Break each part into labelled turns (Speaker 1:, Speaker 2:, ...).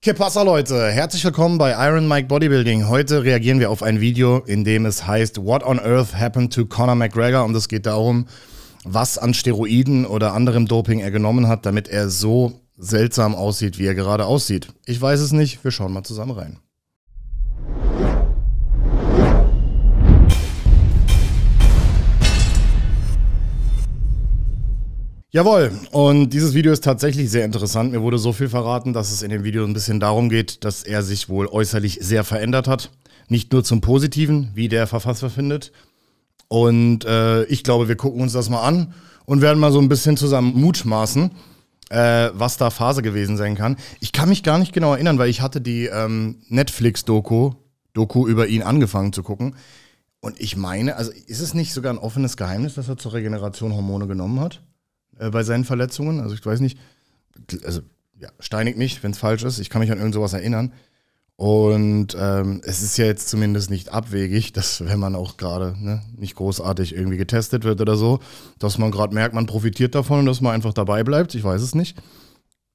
Speaker 1: Que pasa, Leute? Herzlich willkommen bei Iron Mike Bodybuilding. Heute reagieren wir auf ein Video, in dem es heißt What on Earth happened to Conor McGregor? Und es geht darum, was an Steroiden oder anderem Doping er genommen hat, damit er so seltsam aussieht, wie er gerade aussieht. Ich weiß es nicht, wir schauen mal zusammen rein. Jawohl, und dieses Video ist tatsächlich sehr interessant. Mir wurde so viel verraten, dass es in dem Video ein bisschen darum geht, dass er sich wohl äußerlich sehr verändert hat. Nicht nur zum Positiven, wie der Verfasser findet. Und ich glaube, wir gucken uns das mal an und werden mal so ein bisschen zusammen mutmaßen, was da Phase gewesen sein kann. Ich kann mich gar nicht genau erinnern, weil ich hatte die Netflix-Doku über ihn angefangen zu gucken. Und ich meine, also ist es nicht sogar ein offenes Geheimnis, dass er zur Regeneration Hormone genommen hat? Bei seinen Verletzungen, also ich weiß nicht, also ja, steinigt mich, wenn es falsch ist, ich kann mich an irgend sowas erinnern und es ist ja jetzt zumindest nicht abwegig, dass wenn man auch gerade nicht großartig irgendwie getestet wird oder so, dass man gerade merkt, man profitiert davon und dass man einfach dabei bleibt, ich weiß es nicht.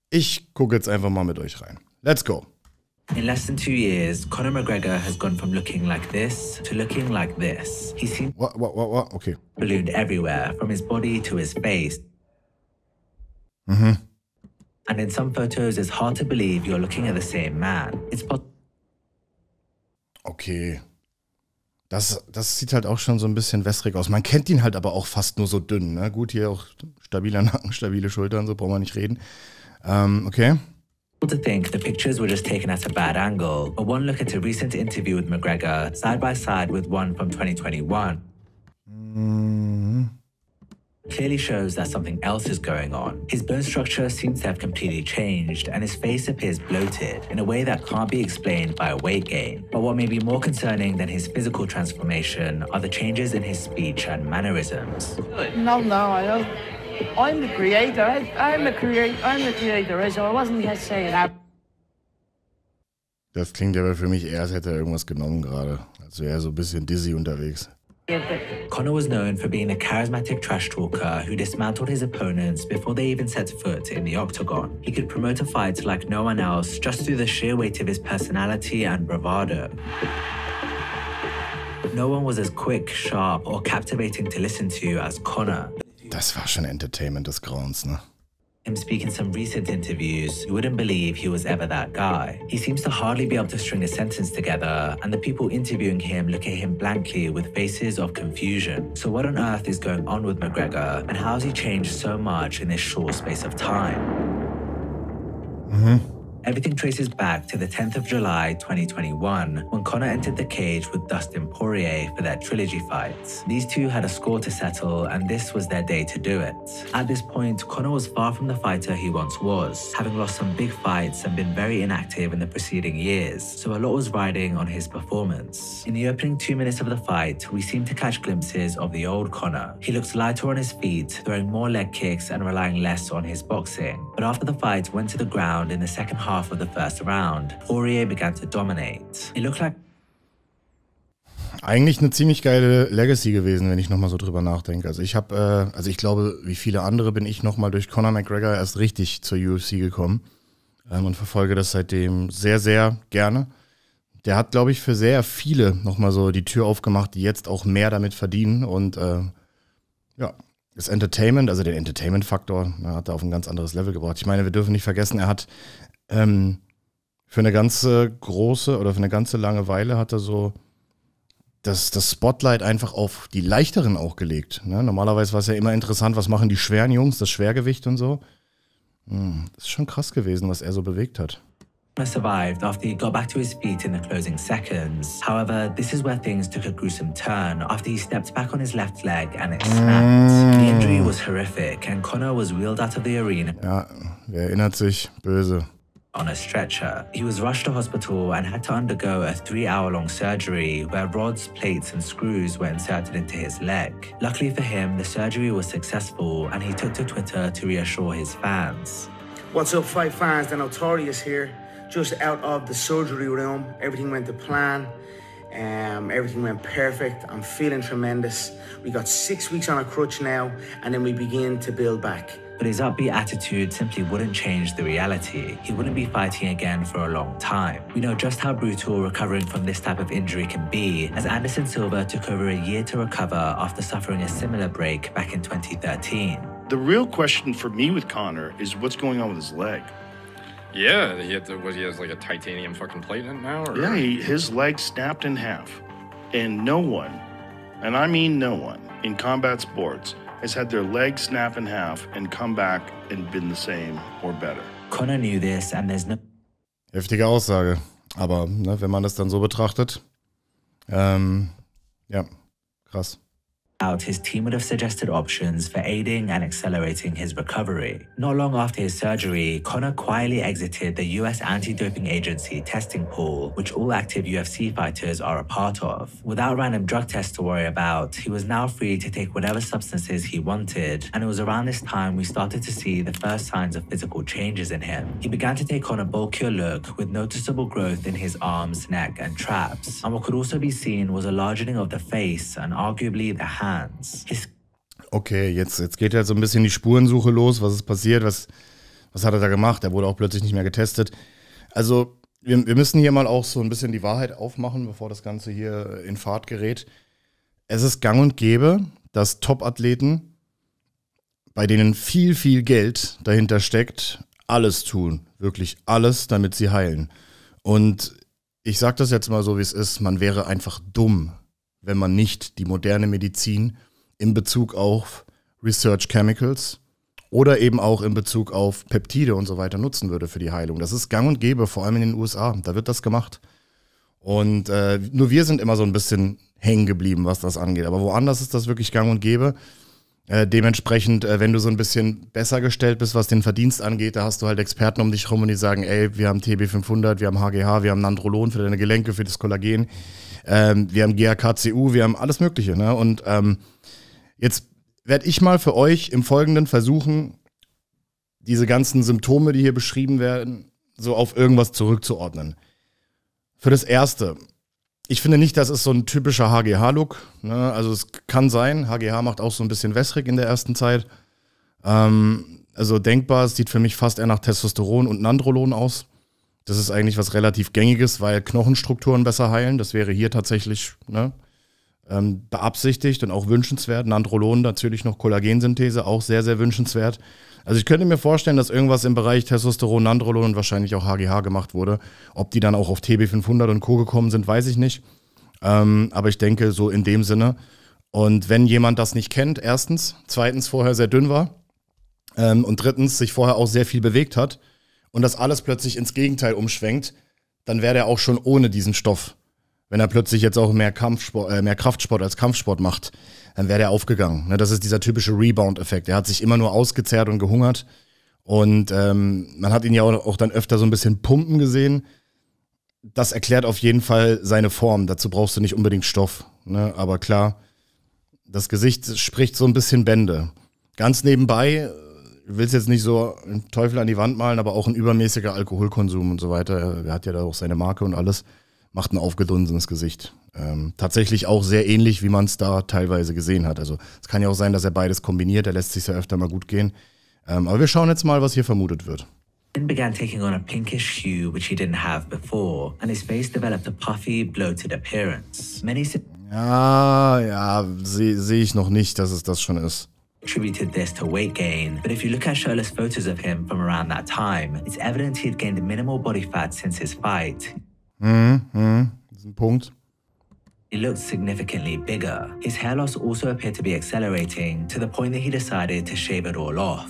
Speaker 1: Ich gucke jetzt einfach mal mit euch rein. Let's go.
Speaker 2: In less than 2 years, Conor McGregor has gone from looking like this to looking like this. He's seen
Speaker 1: Okay.
Speaker 2: ballooned everywhere, from his body to his face. And in some photos, it's hard to believe you're looking at the same man.
Speaker 1: Okay. Das sieht halt auch schon so ein bisschen wässrig aus. Man kennt ihn halt aber auch fast nur so dünn. Ne? Gut, hier auch stabiler Nacken, stabile Schultern, so brauchen wir nicht reden. Okay.
Speaker 2: To think the pictures were just taken at a bad angle, but one look at a recent interview with McGregor, side by side with one from 2021. Clearly shows that something else is going on. His bone structure seems to have completely changed, and his face appears bloated in a way that can't be explained by a weight gain. But what may be more concerning than his physical transformation are the changes in his speech and mannerisms.
Speaker 3: No, I don't. I'm the creator. I'm the creator, so I wasn't here saying that.
Speaker 1: Das klingt aber für mich eher, als hätte er irgendwas genommen gerade. Als wäre er so ein bisschen dizzy unterwegs.
Speaker 2: Conor was known for being a charismatic trash talker who dismantled his opponents before they even set foot in the octagon. He could promote a fight like no one else just through the sheer weight of his personality and bravado. No one was as quick, sharp, or captivating to listen to as Conor.
Speaker 1: Das war schon Entertainment des Grauens, ne?
Speaker 2: Him speak in some recent interviews, you wouldn't believe he was ever that guy. He seems to hardly be able to string a sentence together, and the people interviewing him look at him blankly with faces of confusion. So what on earth is going on with McGregor, and how has he changed so much in this short space of time? Everything traces back to the 10th of July 2021, when Conor entered the cage with Dustin Poirier for their trilogy fight. These two had a score to settle, and this was their day to do it. At this point, Conor was far from the fighter he once was, having lost some big fights and been very inactive in the preceding years, so a lot was riding on his performance. In the opening 2 minutes of the fight, we seemed to catch glimpses of the old Conor. He looked lighter on his feet, throwing more leg kicks and relying less on his boxing. But after the fight went to the ground in the second half of the first round, Poirier began to dominate. It looked like
Speaker 1: eigentlich eine ziemlich geile Legacy gewesen, wenn ich nochmal so drüber nachdenke. Also ich habe, ich glaube, wie viele andere bin ich nochmal durch Conor McGregor erst richtig zur UFC gekommen und verfolge das seitdem sehr, sehr gerne. Der hat, glaube ich, für sehr viele nochmal so die Tür aufgemacht, die jetzt auch mehr damit verdienen und ja, das Entertainment, also den Entertainment-Faktor, hat er auf ein ganz anderes Level gebracht. Ich meine, wir dürfen nicht vergessen, er hat für eine ganze große oder für eine ganze lange Weile hat er so das Spotlight einfach auf die Leichteren auch gelegt. Ne? Normalerweise war es ja immer interessant, was machen die schweren Jungs, das Schwergewicht und so. Das ist schon krass gewesen, was er so bewegt hat.
Speaker 2: Survived after he got back to his feet in the closing seconds. However, this is where things took a gruesome turn after he stepped back on his left leg and it snapped. The injury was horrific and Conor was wheeled out of the arena.
Speaker 1: Ja, wer erinnert sich? Böse.
Speaker 2: On a stretcher. He was rushed to hospital and had to undergo a 3-hour-long surgery where rods, plates and screws were inserted into his leg. Luckily for him, the surgery was successful and he took to Twitter to reassure his fans.
Speaker 4: What's up, fight fans? The Notorious here. Just out of the surgery room. Everything went to plan. Everything went perfect. I'm feeling tremendous. We got 6 weeks on a crutch now and then we begin to build back.
Speaker 2: But his upbeat attitude simply wouldn't change the reality. He wouldn't be fighting again for a long time. We know just how brutal recovering from this type of injury can be, as Anderson Silva took over a year to recover after suffering a similar break back in 2013.
Speaker 5: The real question for me with Conor is what's going on with his leg.
Speaker 6: Yeah, he has like a titanium fucking plate in it now? Or?
Speaker 5: Yeah, his leg snapped in half. And no one, and I mean no one, in combat sports has had their leg snap in half and come back and been the same or better.
Speaker 2: Conor knew this and there's no...
Speaker 1: Heftige Aussage. Aber ne, wenn man das dann so betrachtet, ja, krass.
Speaker 2: His team would have suggested options for aiding and accelerating his recovery. Not long after his surgery, Conor quietly exited the US anti-doping agency testing pool, which all active UFC fighters are a part of. Without random drug tests to worry about, he was now free to take whatever substances he wanted, and it was around this time we started to see the first signs of physical changes in him. He began to take on a bulkier look with noticeable growth in his arms, neck, and traps. And what could also be seen was a largening of the face and arguably the hands.
Speaker 1: Okay, jetzt geht ja so ein bisschen die Spurensuche los. Was ist passiert? Was hat er da gemacht? Er wurde auch plötzlich nicht mehr getestet. Also, wir müssen hier mal auch so ein bisschen die Wahrheit aufmachen, bevor das Ganze hier in Fahrt gerät. Es ist gang und gäbe, dass Top-Athleten, bei denen viel, viel Geld dahinter steckt, alles tun. Wirklich alles, damit sie heilen. Und ich sage das jetzt mal so, wie es ist. Man wäre einfach dumm, wenn man nicht die moderne Medizin in Bezug auf Research Chemicals oder eben auch in Bezug auf Peptide und so weiter nutzen würde für die Heilung. Das ist gang und gäbe, vor allem in den USA. Da wird das gemacht. Und nur wir sind immer so ein bisschen hängen geblieben, was das angeht. Aber woanders ist das wirklich gang und gäbe. Dementsprechend, wenn du so ein bisschen besser gestellt bist, was den Verdienst angeht, da hast du halt Experten um dich rum und die sagen, ey, wir haben TB500, wir haben HGH, wir haben Nandrolon für deine Gelenke, für das Kollagen. Wir haben GHKCU, wir haben alles Mögliche. Ne? Und jetzt werde ich mal für euch im Folgenden versuchen, diese ganzen Symptome, die hier beschrieben werden, so auf irgendwas zurückzuordnen. Für das Erste, ich finde nicht, das ist so ein typischer HGH-Look. Ne? Also es kann sein, HGH macht auch so ein bisschen wässrig in der ersten Zeit. Also denkbar, es sieht für mich fast eher nach Testosteron und Nandrolon aus. Das ist eigentlich was relativ Gängiges, weil Knochenstrukturen besser heilen. Das wäre hier tatsächlich beabsichtigt und auch wünschenswert. Nandrolon, natürlich noch Kollagensynthese, auch sehr, sehr wünschenswert. Also ich könnte mir vorstellen, dass irgendwas im Bereich Testosteron, Nandrolon und wahrscheinlich auch HGH gemacht wurde. Ob die dann auch auf TB500 und Co. gekommen sind, weiß ich nicht. Aber ich denke so in dem Sinne. Und wenn jemand das nicht kennt, erstens, zweitens vorher sehr dünn war und drittens sich vorher auch sehr viel bewegt hat, und das alles plötzlich ins Gegenteil umschwenkt, dann wäre der auch schon ohne diesen Stoff. Wenn er plötzlich jetzt auch mehr Kraftsport als Kampfsport macht, dann wäre der aufgegangen. Ne, das ist dieser typische Rebound-Effekt. Er hat sich immer nur ausgezehrt und gehungert. Und man hat ihn ja auch dann öfter so ein bisschen pumpen gesehen. Das erklärt auf jeden Fall seine Form. Dazu brauchst du nicht unbedingt Stoff. Ne? Aber klar, das Gesicht spricht so ein bisschen Bände. Ganz nebenbei, ich will es jetzt nicht so einen Teufel an die Wand malen, aber auch ein übermäßiger Alkoholkonsum und so weiter. Er hat ja da auch seine Marke und alles. Macht ein aufgedunsenes Gesicht. Tatsächlich auch sehr ähnlich, wie man es da teilweise gesehen hat. Also es kann ja auch sein, dass er beides kombiniert. Er lässt sich ja öfter mal gut gehen. Aber wir schauen jetzt mal, was hier vermutet wird.
Speaker 2: Began taking on a pinkish hue which he didn't have before, and his face developed a puffy, bloated appearance. Many
Speaker 1: sehe ich noch nicht, dass es das schon ist.
Speaker 2: Attributed this to weight gain, but if you look at shirtless photos of him from around that time, it's evident he'd gained minimal body fat since his fight.
Speaker 1: Das ist ein Punkt.
Speaker 2: He looked significantly bigger. His hair loss also appeared to be accelerating to the point that he decided to shave it all off.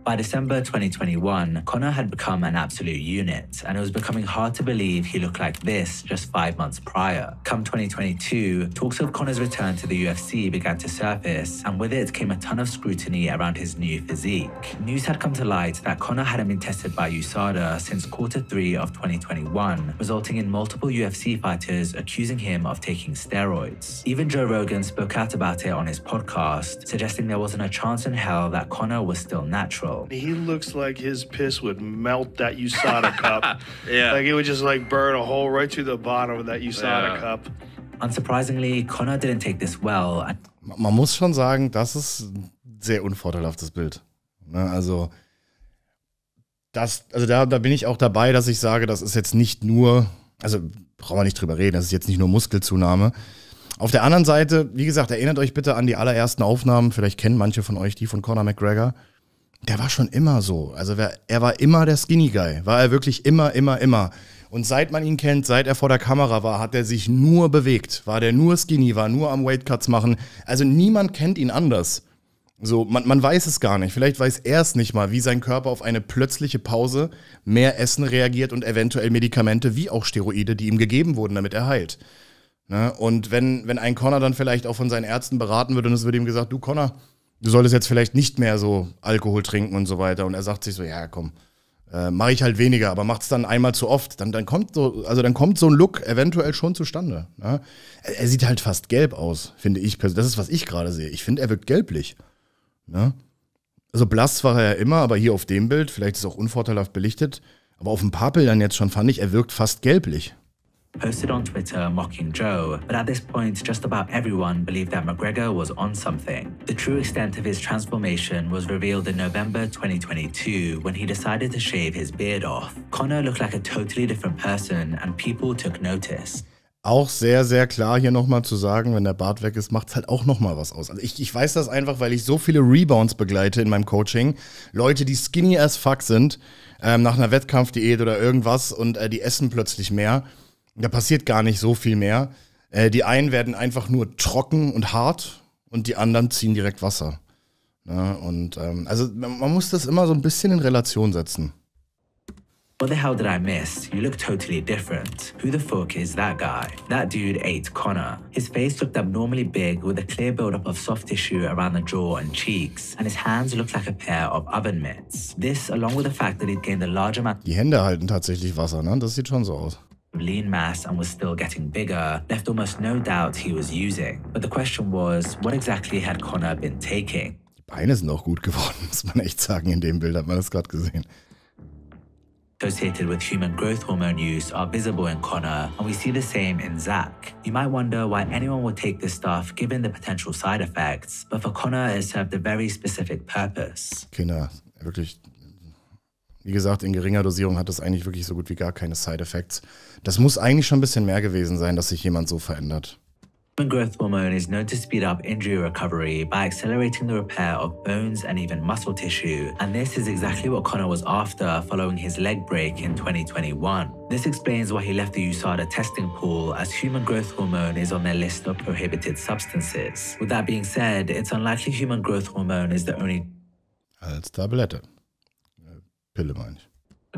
Speaker 2: By December 2021, Conor had become an absolute unit, and it was becoming hard to believe he looked like this just 5 months prior. Come 2022, talks of Conor's return to the UFC began to surface, and with it came a ton of scrutiny around his new physique. News had come to light that Conor hadn't been tested by USADA since Q3 of 2021, resulting in multiple UFC fighters accusing him of taking steroids. Even Joe Rogan spoke out about it on his podcast, suggesting there wasn't a chance in hell that Conor was still natural.
Speaker 5: He looks like his piss would melt that USADA cup. Yeah. Like it would just like burn a hole right through the bottom of that USADA cup.
Speaker 2: Unsurprisingly, Conor didn't take this well.
Speaker 1: Man muss schon sagen, das ist ein sehr unvorteilhaftes Bild. Ne, also da bin ich auch dabei, dass ich sage, das ist jetzt nicht nur, also brauchen wir nicht drüber reden, das ist jetzt nicht nur Muskelzunahme. Auf der anderen Seite, wie gesagt, erinnert euch bitte an die allerersten Aufnahmen, vielleicht kennen manche von euch die von Conor McGregor. Der war schon immer so, also er war immer der Skinny Guy, war er wirklich immer. Und seit man ihn kennt, seit er vor der Kamera war, hat er sich nur bewegt, war der nur skinny, war nur am Weightcuts machen, also niemand kennt ihn anders. So, man weiß es gar nicht. Vielleicht weiß er es nicht mal, wie sein Körper auf eine plötzliche Pause, mehr Essen reagiert und eventuell Medikamente wie auch Steroide, die ihm gegeben wurden, damit er heilt. Ne? Und wenn ein Conor dann vielleicht auch von seinen Ärzten beraten wird und es wird ihm gesagt, du Conor, du solltest jetzt vielleicht nicht mehr so Alkohol trinken und so weiter. Und er sagt sich so, ja komm, mache ich halt weniger, aber macht es dann einmal zu oft. Dann kommt so ein Look eventuell schon zustande. Ne? Er sieht halt fast gelb aus, finde ich persönlich. Das ist, was ich gerade sehe. Ich finde, er wirkt gelblich. Ne? Also blass war er ja immer, aber hier auf dem Bild, vielleicht ist es auch unvorteilhaft belichtet, aber auf ein paar Bildern jetzt schon fand ich, er wirkt fast gelblich.
Speaker 2: Posted on Twitter mocking Joe, but at this point, just about everyone believed that McGregor was on something. The true extent of his transformation was revealed in November 2022 when he decided to shave his beard off. Conor looked like a totally different person and people took notice.
Speaker 1: Auch sehr, sehr klar hier nochmal zu sagen, wenn der Bart weg ist, macht es halt auch nochmal was aus. Also ich weiß das einfach, weil ich so viele Rebounds begleite in meinem Coaching. Leute, die skinny as fuck sind, nach einer Wettkampfdiät oder irgendwas und die essen plötzlich mehr. Da passiert gar nicht so viel mehr. Die einen werden einfach nur trocken und hart und die anderen ziehen direkt Wasser. Ne? Und also man muss das immer so ein bisschen in Relation setzen.
Speaker 2: What the hell did I miss? You look totally different. Who the fuck is that guy? That dude ate Conor. His face looked abnormally big with a clear buildup of soft tissue around the jaw and cheeks, and his hands looked like a pair of oven mitts. This, along with the fact that he'd gained a large amount
Speaker 1: Die Hände halten tatsächlich Wasser, ne? Das sieht schon so aus.
Speaker 2: of lean mass and was still getting bigger, left almost no doubt he was using. But the question was, what exactly had Conor been taking?
Speaker 1: Die Beine sind auch gut geworden, muss man echt sagen, in dem Bild hat man das gerade gesehen.
Speaker 2: Associated with human growth hormone use are visible in Conor, and we see the same in Zach. You might wonder why anyone would take this stuff given the potential side effects, but for Conor it served a very specific purpose.
Speaker 1: Kinder, wirklich, wie gesagt, in geringer Dosierung hat es eigentlich wirklich so gut wie gar keine Side Effects. Das muss eigentlich schon ein bisschen mehr gewesen sein, dass sich jemand so verändert.
Speaker 2: Human growth hormone is known to speed up injury recovery by accelerating the repair of bones and even muscle tissue, and this is exactly what Conor was after following his leg break in 2021. This explains why he left the USADA testing pool, as human growth hormone is on their list of prohibited substances. With that being said, it's unlikely human growth hormone is the only
Speaker 1: Als Tablette. Pille meine ich.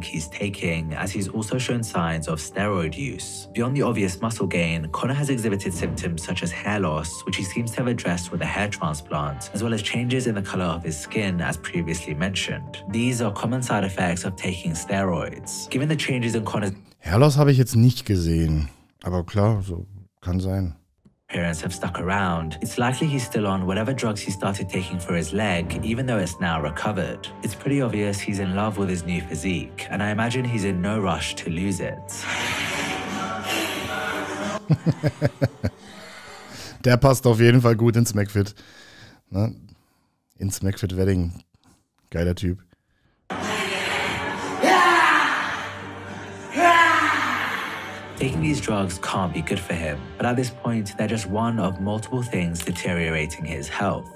Speaker 2: he's taking, as he's also shown signs of steroid use. Beyond the obvious muscle gain, Conor has exhibited symptoms such as hair loss, which he seems to have addressed with a hair transplant, as well as changes in the color of his skin, as previously mentioned. These are common side effects of taking steroids. Given the changes in Conor's
Speaker 1: Hairloss habe ich jetzt nicht gesehen, aber klar, so kann sein.
Speaker 2: appearance have stuck around, it's likely he's still on whatever drugs he started taking for his leg, even though it's now recovered. It's pretty obvious he's in love with his new physique, and I imagine he's in no rush to lose it.
Speaker 1: Der passt auf jeden Fall gut ins McFit. Ne? Ins McFit Wedding. Geiler Typ.
Speaker 2: Taking these drugs can't be good for him, but at this point, they're just one of multiple things deteriorating his health.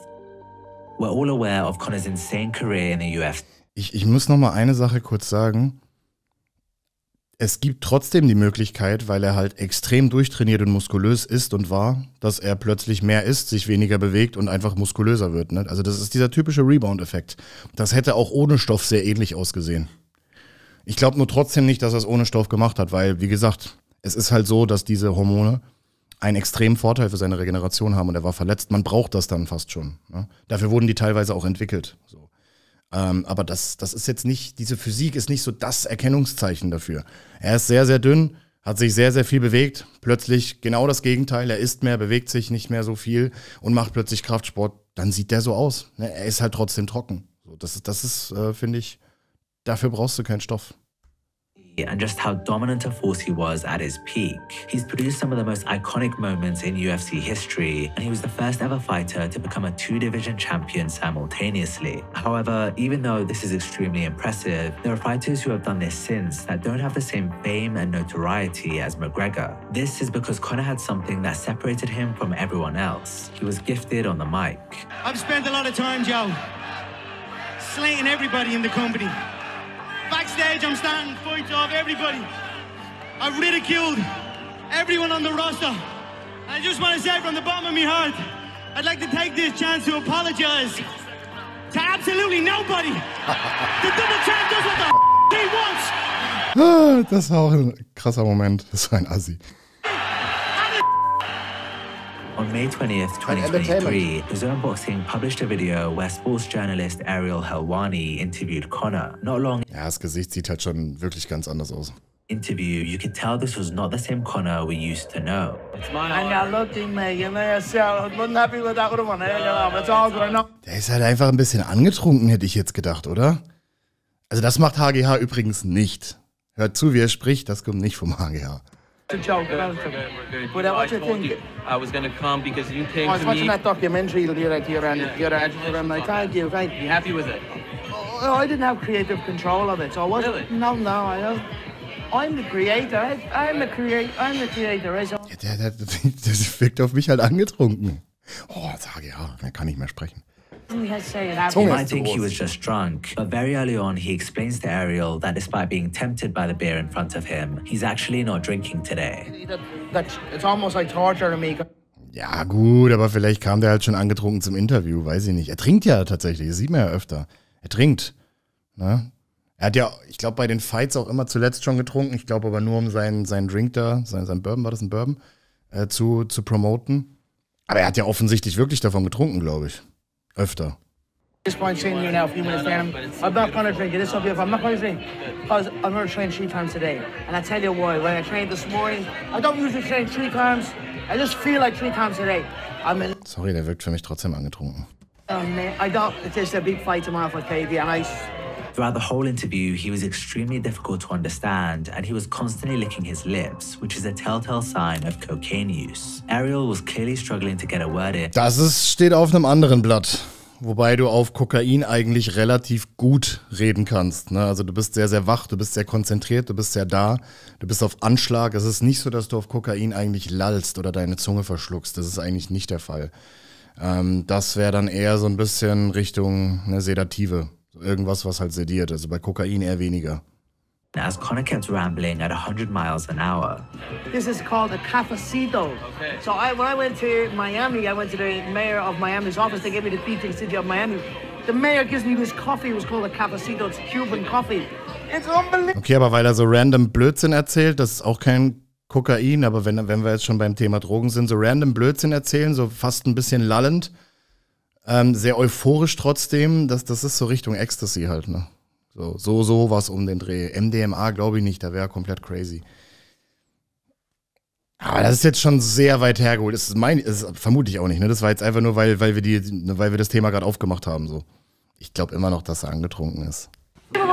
Speaker 2: We're all aware of Conor's insane career in the UFC.
Speaker 1: Ich muss noch mal eine Sache kurz sagen. Es gibt trotzdem die Möglichkeit, weil er halt extrem durchtrainiert und muskulös ist und war, dass er plötzlich mehr isst, sich weniger bewegt und einfach muskulöser wird. Ne? Also das ist dieser typische Rebound-Effekt. Das hätte auch ohne Stoff sehr ähnlich ausgesehen. Ich glaube nur trotzdem nicht, dass er es ohne Stoff gemacht hat, weil, wie gesagt, es ist halt so, dass diese Hormone einen extremen Vorteil für seine Regeneration haben und er war verletzt. Man braucht das dann fast schon. Ne? Dafür wurden die teilweise auch entwickelt. So. Aber das ist jetzt nicht, diese Physik ist nicht so das Erkennungszeichen dafür. Er ist sehr, sehr dünn, hat sich sehr, sehr viel bewegt. Plötzlich genau das Gegenteil. Er isst mehr, bewegt sich nicht mehr so viel und macht plötzlich Kraftsport. Dann sieht der so aus. Ne? Er ist halt trotzdem trocken. So, das ist finde ich, dafür brauchst du keinen Stoff.
Speaker 2: and just how dominant a force he was at his peak. He's produced some of the most iconic moments in UFC history, and he was the first ever fighter to become a 2-division champion simultaneously. However, even though this is extremely impressive, there are fighters who have done this since that don't have the same fame and notoriety as McGregor. This is because Conor had something that separated him from everyone else. He was gifted on the mic.
Speaker 7: I've spent a lot of time, Joe, slaying everybody in the company. Backstage, I'm starting fights off everybody. I've ridiculed everyone on the roster. I just want to say from the bottom of my heart, I'd like to take this chance to apologize to absolutely nobody. The double champ does what the he wants.
Speaker 1: Das war auch ein krasser Moment. Das war ein Assi.
Speaker 2: On May 20th, 2023, DAZN Boxing published a video where sports journalist Ariel Helwani interviewed Conor. Not long
Speaker 1: Ja, das Gesicht sieht halt schon wirklich ganz anders aus.
Speaker 2: interview, you could tell this was not the same Conor we used to know.
Speaker 3: And you're looking, mate, you know yourself. I wasn't happy with that other one. It's all good enough.
Speaker 1: Der ist halt einfach ein bisschen angetrunken, hätte ich jetzt gedacht, oder? Also das macht HGH übrigens nicht. Hört zu, wie er spricht, das kommt nicht vom HGH.
Speaker 3: It's a joke. But what you think?
Speaker 8: I was gonna come because you came
Speaker 3: I was
Speaker 8: to
Speaker 3: watching
Speaker 8: me.
Speaker 3: that documentary here and like, thank you.
Speaker 8: You happy with it?
Speaker 3: Oh, I didn't have creative control of it, so I wasn't.
Speaker 8: Really?
Speaker 3: No, I don't. I'm the creator. I'm the creator.
Speaker 1: Ja, der wirkt auf mich halt angetrunken. Oh, das HGH, der kann nicht mehr sprechen.
Speaker 2: You might think he was just drunk, but very early on he explains to Ariel that despite being tempted by the beer in front of him, he's actually not drinking today.
Speaker 3: It's almost like torture to me.
Speaker 1: Ja gut, aber vielleicht kam der halt schon angetrunken zum Interview, weiß ich nicht. Er trinkt ja tatsächlich, das sieht man ja öfter. Er trinkt, ne? Er hat ja, ich glaube, bei den Fights auch immer zuletzt schon getrunken. Ich glaube aber nur, um seinen Drink da, sein Bourbon, war das ein Bourbon, zu promoten. Aber er hat ja offensichtlich wirklich davon getrunken, glaube ich. Öfter.
Speaker 3: This point saying to you now, a few minutes down, I'm not going to drink it. This will be if I'm not going to drink, because I'm going to train 3 times today. And I tell you why. When I trained this morning, I don't usually train 3 times. I just feel like 3 times a day.
Speaker 1: Sorry, der wirkt für mich trotzdem angetrunken.
Speaker 3: I don't. It's just a big fight tomorrow for KD, and I.
Speaker 2: Throughout the whole interview, he was extremely difficult to understand, and he was constantly licking his lips, which is a telltale sign of cocaine use. Ariel was clearly struggling to get a word in.
Speaker 1: Steht auf einem anderen Blatt. Wobei du auf Kokain eigentlich relativ gut reden kannst. Ne? Also du bist sehr, sehr wach, du bist sehr konzentriert, du bist sehr da, du bist auf Anschlag. Es ist nicht so, dass du auf Kokain eigentlich lallst oder deine Zunge verschluckst. Das ist eigentlich nicht der Fall. Das wäre dann eher so ein bisschen Richtung Sedative. Irgendwas, was halt sediert. Also bei Kokain eher weniger.
Speaker 2: As Conor kept rambling at 100 miles an hour.
Speaker 3: This is called a cafecito.
Speaker 8: Okay.
Speaker 3: So when I went to Miami, I went to the mayor of Miami's office. They gave me the key to the city of Miami. The mayor gives me this coffee. It was called a cafecito. It's Cuban coffee. It's unbelievable.
Speaker 1: Okay, aber weil er so random Blödsinn erzählt, das ist auch kein Kokain, aber wenn wir jetzt schon beim Thema Drogen sind, so random Blödsinn erzählen, so fast ein bisschen lallend, sehr euphorisch trotzdem, das ist so Richtung Ecstasy halt, ne? So was um den Dreh. MDMA glaube ich nicht, da wäre komplett crazy. Aber das ist jetzt schon sehr weit hergeholt. Das vermute ich auch nicht, ne? Das war jetzt einfach nur, weil wir das Thema gerade aufgemacht haben, so. Ich glaube immer noch, dass er angetrunken ist.
Speaker 3: You're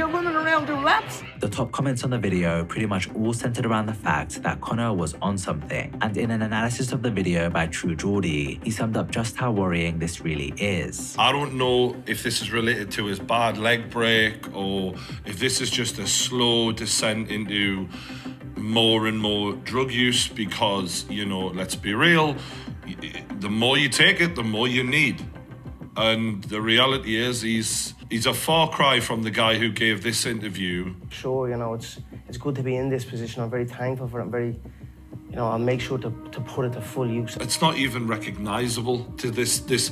Speaker 3: running around doing laps.
Speaker 2: The top comments on the video pretty much all centered around the fact that Conor was on something, and in an analysis of the video by True Geordie, he summed up just how worrying this really is.
Speaker 9: I don't know if this is related to his bad leg break or if this is just a slow descent into more and more drug use because, you know, let's be real, the more you take it, the more you need. And the reality is he's a far cry from the guy who gave this interview.
Speaker 4: Sure, you know, it's good to be in this position. I'm very thankful for it. I'm very, you know, I'll make sure to put it to full use.
Speaker 9: It's not even recognizable to this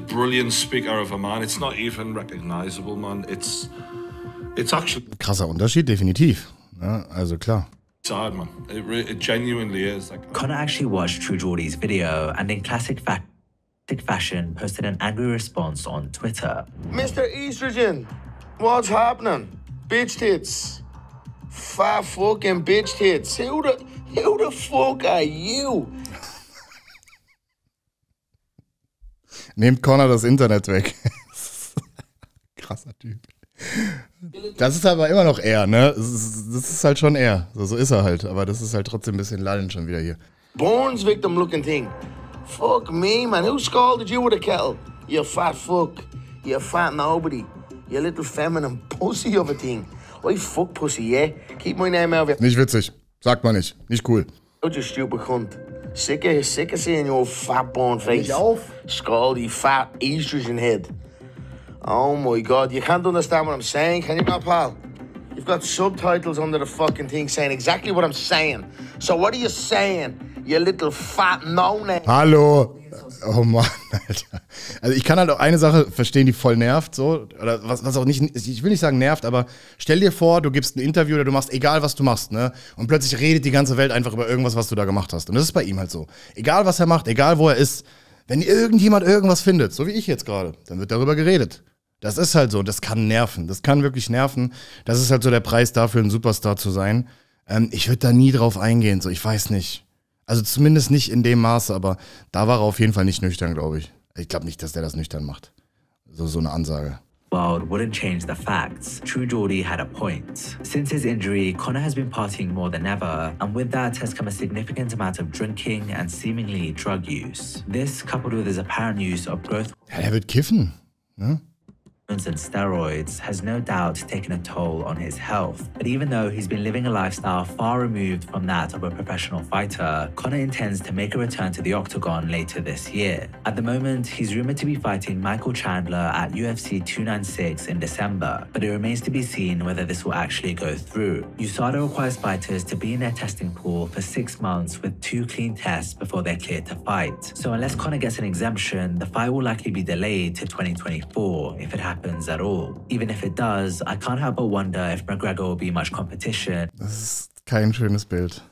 Speaker 9: brilliant speaker of a man. It's not even recognizable, man. It's actually
Speaker 1: krasser Unterschied, definitiv. Ja, also klar.
Speaker 9: sad, man. It genuinely is.
Speaker 2: Conor actually watched True Geordie's video and in classic fashion posted an angry response on Twitter.
Speaker 4: Mr. Estrogen, what's happening? Bitch tits. Fat fucking bitch tits. Who the fuck are you?
Speaker 1: Nehmt Conor das Internet weg. Krasser Typ. Das ist aber immer noch er, ne? Das ist halt schon er. So ist er halt. Aber das ist halt trotzdem ein bisschen lallen schon wieder hier.
Speaker 4: Bourne's victim looking thing. Fuck me, man. Who scalded you with a kettle? You fat fuck. You fat nobody. You little feminine pussy of a thing. I fuck pussy, yeah? Keep my name out of it.
Speaker 1: Nicht witzig. Sagt man nicht. Nicht cool.
Speaker 4: You're just stupid cunt. Sick of seeing your fat born face. Scaldy, fat, estrogen head. Oh my God, you can't understand what I'm saying, can you not, pal? You've got subtitles under the fucking thing saying exactly what I'm saying. So what are you saying, you little fat no-name?
Speaker 1: Hallo. Oh Mann, Alter. Also ich kann halt auch eine Sache verstehen, die voll nervt, so. Oder was auch nicht, ich will nicht sagen nervt, aber stell dir vor, du gibst ein Interview oder du machst, egal was du machst, ne? Und plötzlich redet die ganze Welt einfach über irgendwas, was du da gemacht hast. Und das ist bei ihm halt so. Egal was er macht, egal wo er ist, wenn irgendjemand irgendwas findet, so wie ich jetzt gerade, dann wird darüber geredet. Das ist halt so, das kann nerven. Das kann wirklich nerven. Das ist halt so der Preis dafür, ein Superstar zu sein. Ich würde da nie drauf eingehen, so, ich weiß nicht. Also zumindest nicht in dem Maße, aber da war er auf jeden Fall nicht nüchtern, glaube ich. Ich glaube nicht, dass der das nüchtern macht. So eine Ansage.
Speaker 2: World wouldn't change the facts. True Geordie had a point. Since his injury, Conor has been partying more than ever, and with that has come a significant amount of drinking and seemingly drug use. This, coupled with his apparent use of growth
Speaker 1: Ja, er wird kiffen, ne?
Speaker 2: and steroids, has no doubt taken a toll on his health. But even though he's been living a lifestyle far removed from that of a professional fighter, Conor intends to make a return to the octagon later this year. At the moment, he's rumored to be fighting Michael Chandler at UFC 296 in December, but it remains to be seen whether this will actually go through. USADA requires fighters to be in their testing pool for 6 months with 2 clean tests before they're cleared to fight. So unless Conor gets an exemption, the fight will likely be delayed to 2024 if it happens at all. Even if it does, I can't help but wonder if McGregor will be much competition.
Speaker 1: Das ist kein schönes Bild.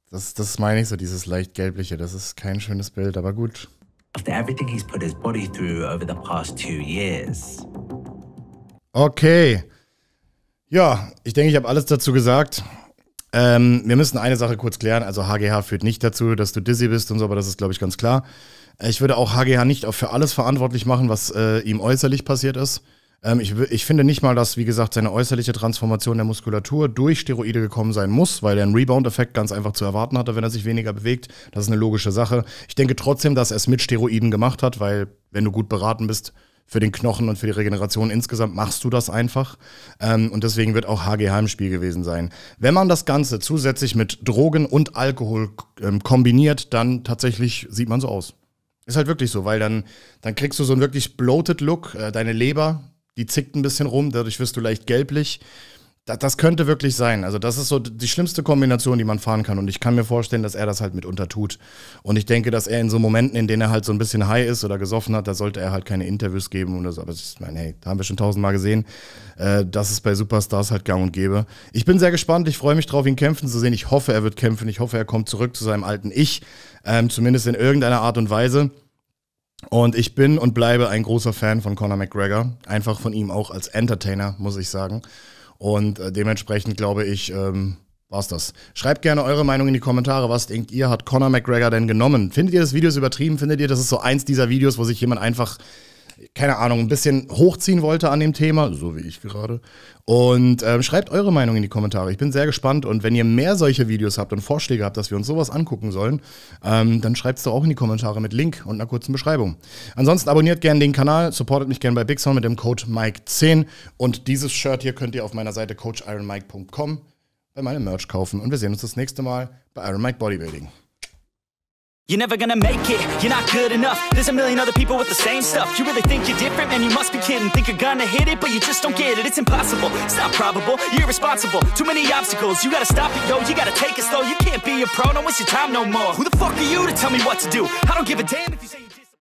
Speaker 1: Das meine ich so, dieses leicht gelbliche. Das ist kein schönes Bild, aber gut.
Speaker 2: After everything he's put his body through over the past 2 years.
Speaker 1: Okay. Ja, ich denke, ich habe alles dazu gesagt. Wir müssen eine Sache kurz klären. Also HGH führt nicht dazu, dass du dizzy bist und so, aber das ist, glaube ich, ganz klar. Ich würde auch HGH nicht für alles verantwortlich machen, was ihm äußerlich passiert ist. Ich finde nicht mal, dass, wie gesagt, seine äußerliche Transformation der Muskulatur durch Steroide gekommen sein muss, weil er einen Rebound-Effekt ganz einfach zu erwarten hatte, wenn er sich weniger bewegt. Das ist eine logische Sache. Ich denke trotzdem, dass er es mit Steroiden gemacht hat, weil wenn du gut beraten bist für den Knochen und für die Regeneration insgesamt, machst du das einfach. Und deswegen wird auch HGH im Spiel gewesen sein. Wenn man das Ganze zusätzlich mit Drogen und Alkohol kombiniert, dann tatsächlich sieht man so aus. Ist halt wirklich so, weil dann kriegst du so einen wirklich bloated Look, deine Leber, die zickt ein bisschen rum, dadurch wirst du leicht gelblich. Das könnte wirklich sein. Also das ist so die schlimmste Kombination, die man fahren kann. Und ich kann mir vorstellen, dass er das halt mitunter tut. Und ich denke, dass er in so Momenten, in denen er halt so ein bisschen high ist oder gesoffen hat, da sollte er halt keine Interviews geben oder so. Aber ich meine, hey, da haben wir schon 1000-mal gesehen. Das ist bei Superstars halt gang und gäbe. Ich bin sehr gespannt. Ich freue mich drauf, ihn kämpfen zu sehen. Ich hoffe, er wird kämpfen. Ich hoffe, er kommt zurück zu seinem alten Ich. Zumindest in irgendeiner Art und Weise. Und ich bin und bleibe ein großer Fan von Conor McGregor. Einfach von ihm auch als Entertainer, muss ich sagen. Und dementsprechend glaube ich, war's das. Schreibt gerne eure Meinung in die Kommentare. Was denkt ihr, hat Conor McGregor denn genommen? Findet ihr das Video übertrieben? Findet ihr, das ist so eins dieser Videos, wo sich jemand einfach, keine Ahnung, ein bisschen hochziehen wollte an dem Thema? So wie ich gerade. Und schreibt eure Meinung in die Kommentare. Ich bin sehr gespannt. Und wenn ihr mehr solche Videos habt und Vorschläge habt, dass wir uns sowas angucken sollen, dann schreibt es doch auch in die Kommentare mit Link und einer kurzen Beschreibung. Ansonsten abonniert gerne den Kanal, supportet mich gerne bei Big Sound mit dem Code Mike10. Und dieses Shirt hier könnt ihr auf meiner Seite coachironmike.com bei meinem Merch kaufen. Und wir sehen uns das nächste Mal bei Iron Mike Bodybuilding.
Speaker 10: You're never gonna make it, you're not good enough. There's a million other people with the same stuff. You really think you're different, man, you must be kidding. Think you're gonna hit it, but you just don't get it. It's impossible, it's not probable, you're irresponsible. Too many obstacles, you gotta stop it, yo. You gotta take it slow, you can't be a pro, don't waste your time no more. Who the fuck are you to tell me what to do? I don't give a damn if you say